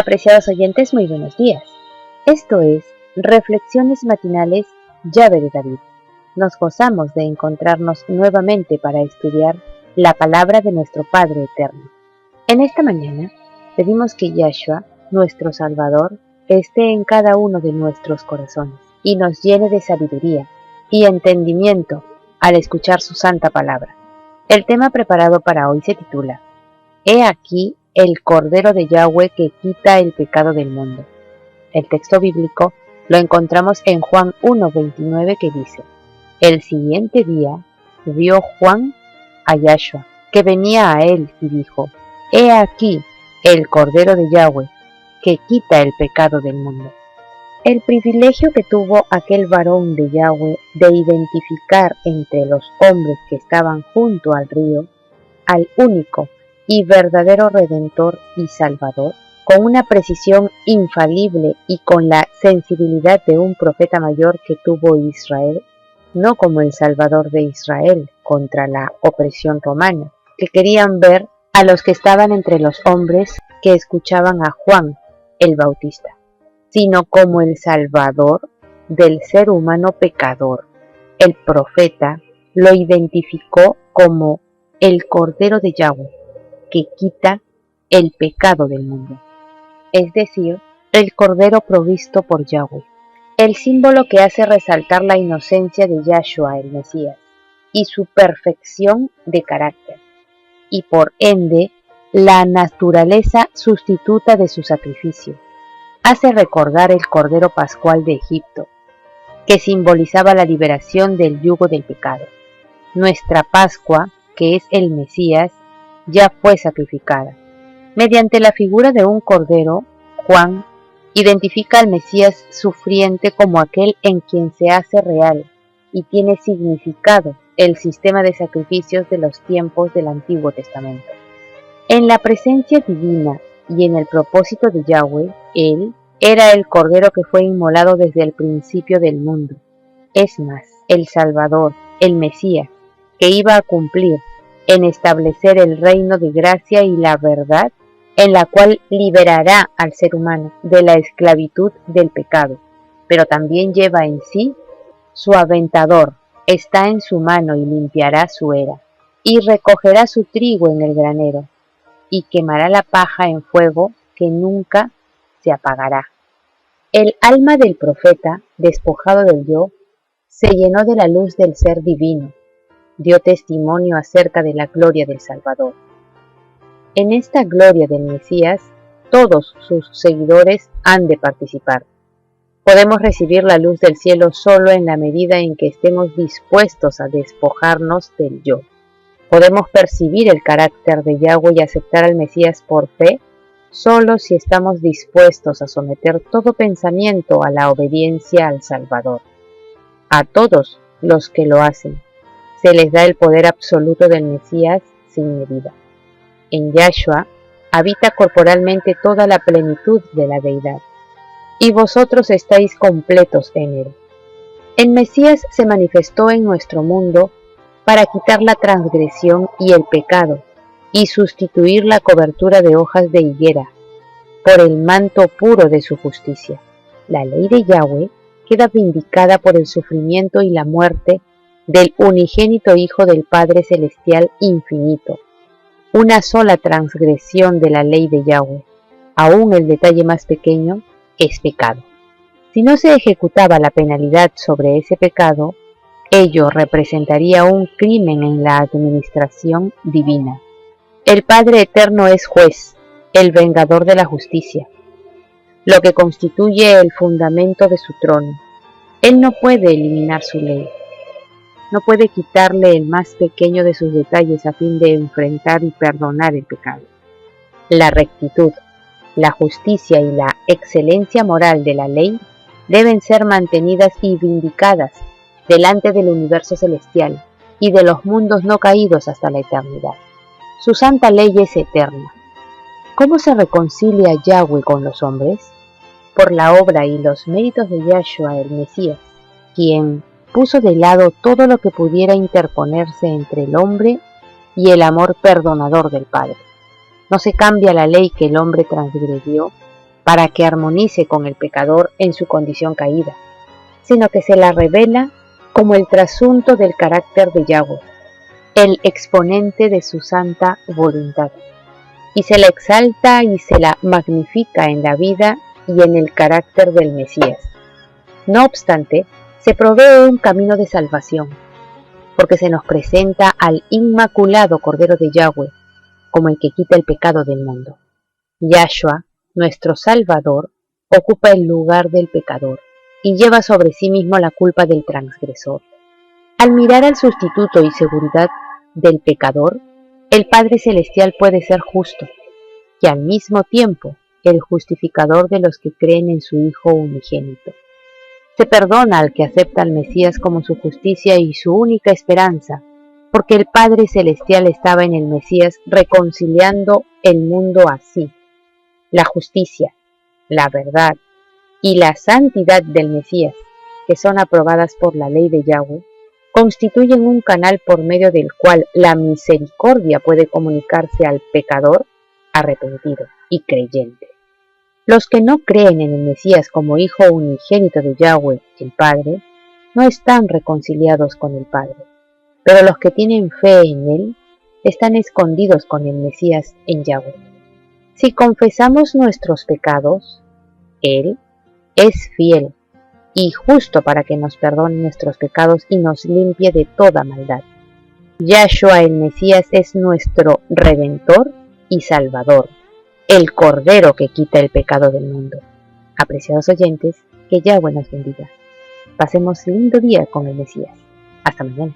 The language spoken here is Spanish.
Apreciados oyentes, muy buenos días. Esto es Reflexiones Matinales, Llave de David. Nos gozamos de encontrarnos nuevamente para estudiar la palabra de nuestro Padre Eterno. En esta mañana pedimos que Yahshua, nuestro Salvador, esté en cada uno de nuestros corazones y nos llene de sabiduría y entendimiento al escuchar su santa palabra. El tema preparado para hoy se titula He aquí el Cordero de Yahweh que quita el pecado del mundo. El texto bíblico lo encontramos en Juan 1:29 que dice: El siguiente día vio Juan a Yahshua, que venía a él y dijo: He aquí el Cordero de Yahweh que quita el pecado del mundo. El privilegio que tuvo aquel varón de Yahweh de identificar entre los hombres que estaban junto al río al único y verdadero Redentor y Salvador, con una precisión infalible y con la sensibilidad de un profeta mayor que tuvo Israel, no como el Salvador de Israel contra la opresión romana, que querían ver a los que estaban entre los hombres que escuchaban a Juan el Bautista, sino como el Salvador del ser humano pecador. El profeta lo identificó como el Cordero de Yahweh, que quita el pecado del mundo, es decir, el Cordero provisto por Yahweh, el símbolo que hace resaltar la inocencia de Yahshua el Mesías y su perfección de carácter, y por ende la naturaleza sustituta de su sacrificio. Hace recordar el Cordero Pascual de Egipto, que simbolizaba la liberación del yugo del pecado. Nuestra Pascua, que es el Mesías, ya fue sacrificada. Mediante la figura de un cordero, Juan identifica al Mesías sufriente como aquel en quien se hace real y tiene significado el sistema de sacrificios de los tiempos del Antiguo Testamento. En la presencia divina y en el propósito de Yahweh, él era el cordero que fue inmolado desde el principio del mundo. Es más, el Salvador, el Mesías, que iba a cumplir en establecer el reino de gracia y la verdad, en la cual liberará al ser humano de la esclavitud del pecado, pero también lleva en sí su aventador, está en su mano y limpiará su era, y recogerá su trigo en el granero, y quemará la paja en fuego que nunca se apagará. El alma del profeta, despojado del yo, se llenó de la luz del ser divino, dio testimonio acerca de la gloria del Salvador. En esta gloria del Mesías, todos sus seguidores han de participar. Podemos recibir la luz del cielo solo en la medida en que estemos dispuestos a despojarnos del yo. Podemos percibir el carácter de Yahweh y aceptar al Mesías por fe solo si estamos dispuestos a someter todo pensamiento a la obediencia al Salvador. A todos los que lo hacen se les da el poder absoluto del Mesías sin medida. En Yahshua habita corporalmente toda la plenitud de la deidad, y vosotros estáis completos en él. El Mesías se manifestó en nuestro mundo para quitar la transgresión y el pecado, y sustituir la cobertura de hojas de higuera por el manto puro de su justicia. La ley de Yahweh queda vindicada por el sufrimiento y la muerte del unigénito Hijo del Padre Celestial Infinito. Una sola transgresión de la ley de Yahweh, aún el detalle más pequeño, es pecado. Si no se ejecutaba la penalidad sobre ese pecado, ello representaría un crimen en la administración divina. El Padre Eterno es juez, el vengador de la justicia, lo que constituye el fundamento de su trono. Él no puede eliminar su ley. No puede quitarle el más pequeño de sus detalles a fin de enfrentar y perdonar el pecado. La rectitud, la justicia y la excelencia moral de la ley deben ser mantenidas y vindicadas delante del universo celestial y de los mundos no caídos hasta la eternidad. Su santa ley es eterna. ¿Cómo se reconcilia Yahweh con los hombres? Por la obra y los méritos de Yahshua el Mesías, quien puso de lado todo lo que pudiera interponerse entre el hombre y el amor perdonador del Padre. No se cambia la ley que el hombre transgredió para que armonice con el pecador en su condición caída, sino que se la revela como el trasunto del carácter de Yahweh, el exponente de su santa voluntad, y se la exalta y se la magnifica en la vida y en el carácter del Mesías. No obstante, se provee un camino de salvación, porque se nos presenta al inmaculado Cordero de Yahweh como el que quita el pecado del mundo. Yahshua, nuestro Salvador, ocupa el lugar del pecador y lleva sobre sí mismo la culpa del transgresor. Al mirar al sustituto y seguridad del pecador, el Padre Celestial puede ser justo y al mismo tiempo el justificador de los que creen en su Hijo unigénito. Se perdona al que acepta al Mesías como su justicia y su única esperanza, porque el Padre Celestial estaba en el Mesías reconciliando el mundo así. La justicia, la verdad y la santidad del Mesías, que son aprobadas por la ley de Yahweh, constituyen un canal por medio del cual la misericordia puede comunicarse al pecador arrepentido y creyente. Los que no creen en el Mesías como Hijo unigénito de Yahweh, el Padre, no están reconciliados con el Padre, pero los que tienen fe en Él están escondidos con el Mesías en Yahweh. Si confesamos nuestros pecados, Él es fiel y justo para que nos perdone nuestros pecados y nos limpie de toda maldad. Yahshua el Mesías es nuestro Redentor y Salvador, el Cordero que quita el pecado del mundo. Apreciados oyentes, que Yahweh nos bendiga. Pasemos lindo día con el Mesías. Hasta mañana.